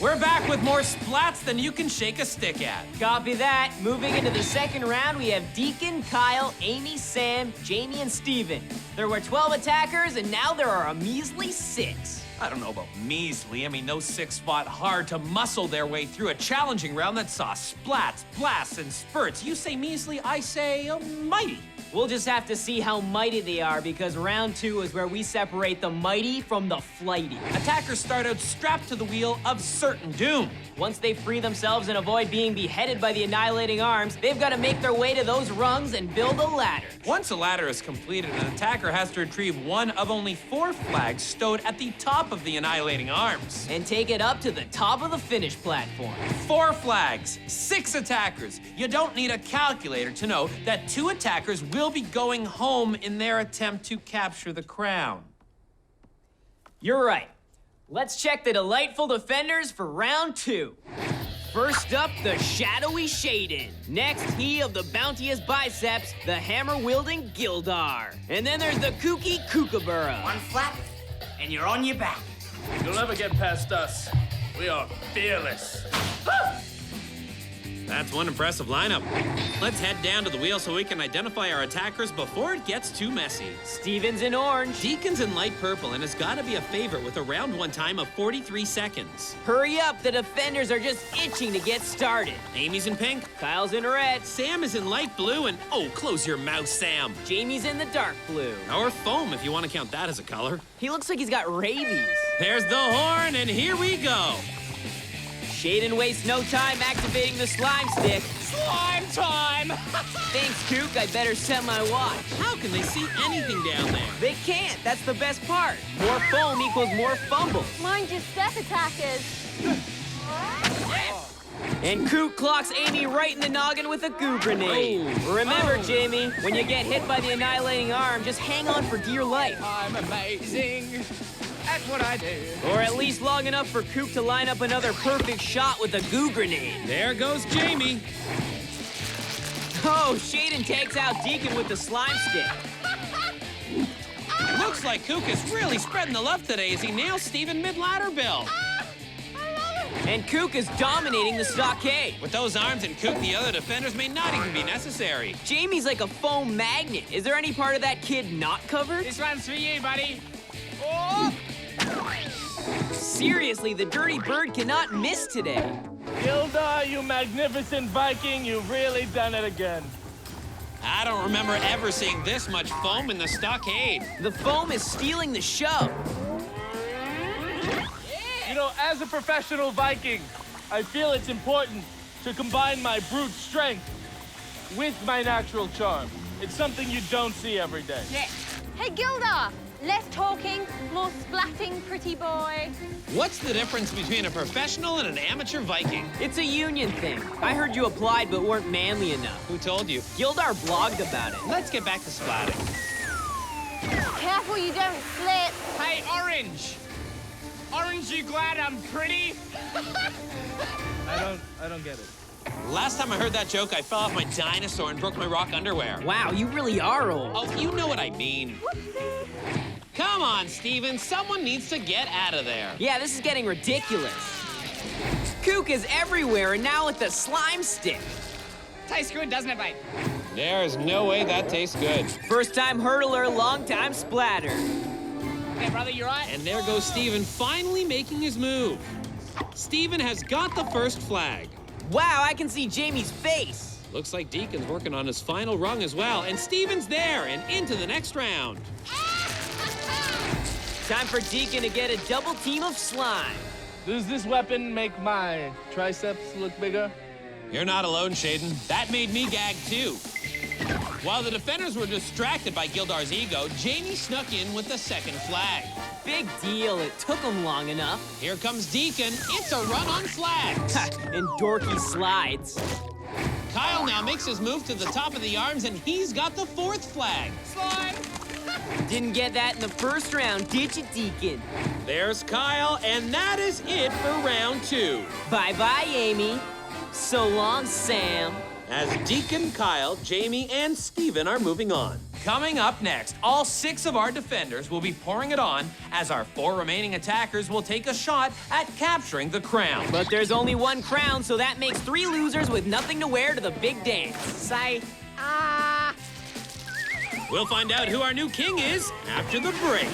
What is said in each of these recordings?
We're back with more splats than you can shake a stick at. Copy that. Moving into the second round, we have Deacon, Kyle, Amy, Sam, Jamie, and Steven. There were 12 attackers, and now there are a measly 6. I don't know about measly. I mean, those 6 fought hard to muscle their way through a challenging round that saw splats, blasts, and spurts. You say measly, I say mighty. We'll just have to see how mighty they are, because round 2 is where we separate the mighty from the flighty. Attackers start out strapped to the wheel of certain doom. Once they free themselves and avoid being beheaded by the annihilating arms, they've got to make their way to those rungs and build a ladder. Once a ladder is completed, an attacker has to retrieve one of only 4 flags stowed at the top of the annihilating arms. And take it up to the top of the finish platform. 4 flags, 6 attackers. You don't need a calculator to know that 2 attackers will be going home in their attempt to capture the crown. You're right. Let's check the delightful defenders for round 2. First up, the shadowy Shaden. Next, he of the bounteous biceps, the hammer-wielding Gildar. And then there's the kooky Kookaburra. One flap, and you're on your back. You'll never get past us. We are fearless. That's one impressive lineup. Let's head down to the wheel so we can identify our attackers before it gets too messy. Steven's in orange. Deacon's in light purple and has got to be a favorite with a round 1 time of 43 seconds. Hurry up, the defenders are just itching to get started. Amy's in pink. Kyle's in red. Sam is in light blue and, oh, close your mouth, Sam. Jamie's in the dark blue. Or foam, if you want to count that as a color. He looks like he's got rabies. There's the horn, and here we go. Shaden wastes no time activating the slime stick. Slime time! Thanks, Kook. I better set my watch. How can they see anything down there? They can't. That's the best part. More foam equals more fumbles. Mind your step, attackers. And Kook clocks Amy right in the noggin with a goo grenade. Remember, Jamie, when you get hit by the annihilating arm, just hang on for dear life. I'm amazing. That's what I do. Or at least long enough for Kook to line up another perfect shot with a goo grenade. There goes Jamie. Oh, Shaden takes out Deacon with the slime stick. Looks like Kook is really spreading the love today as he nails Steven mid-ladder bill. And Kook is dominating the Stockade. With those arms and Kook, the other defenders may not even be necessary. Jamie's like a foam magnet. Is there any part of that kid not covered? This one's for you, buddy. Seriously, the dirty bird cannot miss today. Gildar, you magnificent Viking, you've really done it again. I don't remember ever seeing this much foam in the Stockade. The foam is stealing the show. You know, as a professional Viking, I feel it's important to combine my brute strength with my natural charm. It's something you don't see every day. Yeah. Hey, Gildar. Less talking, more splatting, pretty boy. What's the difference between a professional and an amateur Viking? It's a union thing. I heard you applied but weren't manly enough. Who told you? Gildar blogged about it. Let's get back to splatting. Careful you don't slip. Hey, Orange. Orange, you glad I'm pretty? I don't get it. Last time I heard that joke, I fell off my dinosaur and broke my rock underwear. Wow, you really are old. Oh, you know what I mean. Come on, Steven. Someone needs to get out of there. Yeah, this is getting ridiculous. Kook is everywhere, and now with the slime stick. Tastes good, doesn't it, mate? There's no way that tastes good. First-time hurdler, long-time splatter. Hey, brother, you right? And there goes Steven finally making his move. Steven has got the first flag. Wow, I can see Jamie's face. Looks like Deacon's working on his final rung as well, and Steven's there and into the next round. Time for Deacon to get a double team of slime. Does this weapon make my triceps look bigger? You're not alone, Shaden. That made me gag too. While the defenders were distracted by Gildar's ego, Jamie snuck in with the second flag. Big deal, it took him long enough. Here comes Deacon. It's a run on flags. And dorky slides. Kyle now makes his move to the top of the arms, and he's got the fourth flag. Slime. Didn't get that in the first round, did you, Deacon? There's Kyle, and that is it for round 2. Bye-bye, Amy. So long, Sam. As Deacon, Kyle, Jamie, and Steven are moving on. Coming up next, all 6 of our defenders will be pouring it on as our 4 remaining attackers will take a shot at capturing the crown. But there's only 1 crown, so that makes 3 losers with nothing to wear to the big dance. Sigh. We'll find out who our new king is after the break.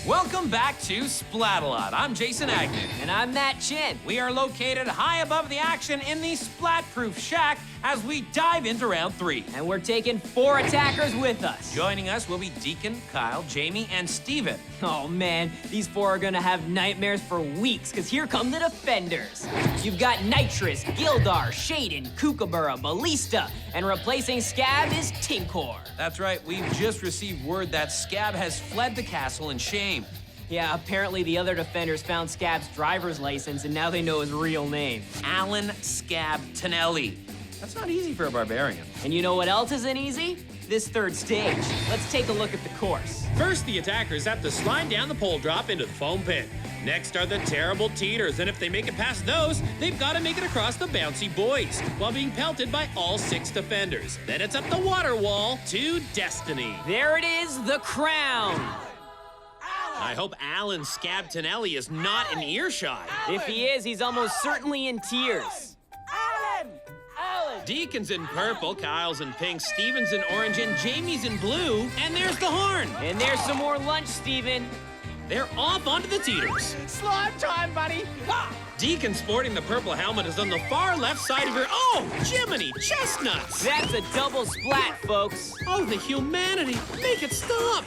Welcome back to Splatalot. I'm Jason Agnew. And I'm Matt Chin. We are located high above the action in the Splat-proof shack as we dive into round 3. And we're taking 4 attackers with us. Joining us will be Deacon, Kyle, Jamie, and Steven. Oh man, these 4 are gonna have nightmares for weeks, cause here come the defenders. You've got Nitrous, Gildar, Shaden, Kookaburra, Ballista, and replacing Skabb is Tinkor. That's right, we've just received word that Skabb has fled the castle in shame. Yeah, apparently the other defenders found Skabb's driver's license and now they know his real name. Alan Skabb Tonelli. That's not easy for a barbarian. And you know what else isn't easy? This 3rd stage. Let's take a look at the course. First, the attackers have to slide down the pole drop into the foam pit. Next are the terrible teeters, and if they make it past those, they've got to make it across the bouncy buoys, while being pelted by all 6 defenders. Then it's up the water wall to destiny. There it is, the crown. I hope Alan Skabb Tonelli is not in earshot. If he is, he's almost certainly in tears. Deacon's in purple, Kyle's in pink, Steven's in orange, and Jamie's in blue, and there's the horn. And there's some more lunch, Steven. They're off onto the teeters. Slime time, buddy. Ha! Deacon sporting the purple helmet is on the far left side of her. Oh, Jiminy chestnuts! That's a double splat, folks. Oh, the humanity! Make it stop!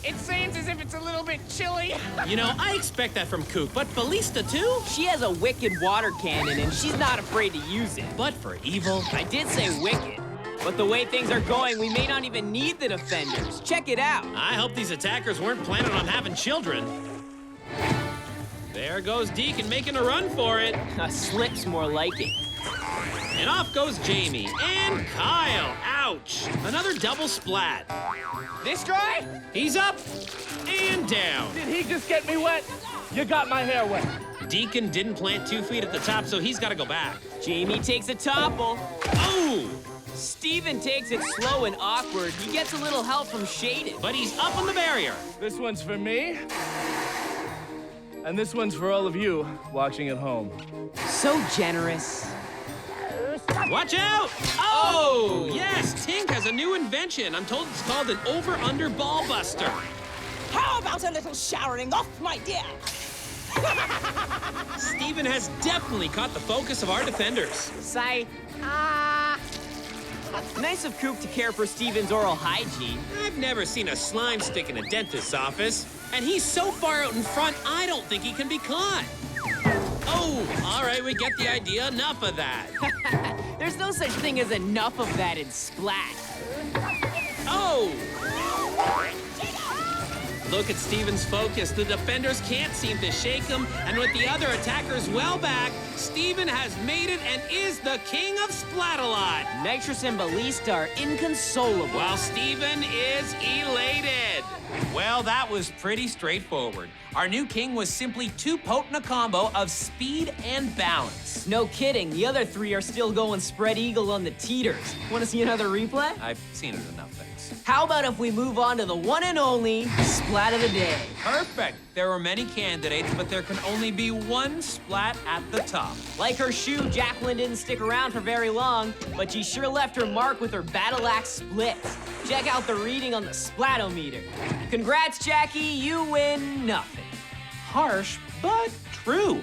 It seems as if it's a little bit chilly. You know, I expect that from Kook, but Ballista too? She has a wicked water cannon, and she's not afraid to use it. But for evil? I did say wicked. But the way things are going, we may not even need the defenders. Check it out. I hope these attackers weren't planning on having children. There goes Deacon making a run for it. A slip's more like it. And off goes Jamie and Kyle. Ouch! Another double splat. This guy? He's up and down. Did he just get me wet? You got my hair wet. Deacon didn't plant 2 feet at the top, so he's got to go back. Jamie takes a topple. Oh! Steven takes it slow and awkward. He gets a little help from Shaden. But he's up on the barrier. This one's for me. And this one's for all of you watching at home. So generous. Watch out! Oh! Yes, Tink has a new invention. I'm told it's called an over-under ball buster. How about a little showering off, my dear? Steven has definitely caught the focus of our defenders. Sigh. Nice of Coop to care for Steven's oral hygiene. I've never seen a slime stick in a dentist's office. And he's so far out in front, I don't think he can be caught. Oh, all right, we get the idea. Enough of that. There's no such thing as enough of that in Splat. Oh! Look at Steven's focus. The defenders can't seem to shake him, and with the other attackers well back, Steven has made it and is the king of Splatalot. Nitrous and Ballista are inconsolable. While Steven is elated. Well, that was pretty straightforward. Our new king was simply too potent a combo of speed and balance. No kidding, the other 3 are still going spread eagle on the teeters. Want to see another replay? I've seen it enough things. How about if we move on to the one and only Splat of the Day? Perfect. There were many candidates, but there can only be one splat at the top. Like her shoe, Jacqueline didn't stick around for very long, but she sure left her mark with her battle axe splits. Check out the reading on the Splat-o-meter. Congrats, Jackie, you win nothing. Harsh, but true.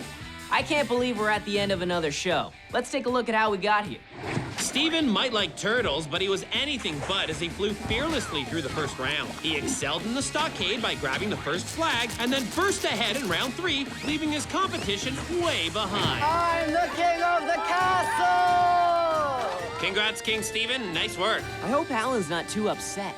I can't believe we're at the end of another show. Let's take a look at how we got here. Steven might like turtles, but he was anything but as he flew fearlessly through the first round. He excelled in the Stockade by grabbing the first flag and then burst ahead in round 3, leaving his competition way behind. I'm the king of the castle! Congrats, King Steven. Nice work. I hope Alan's not too upset.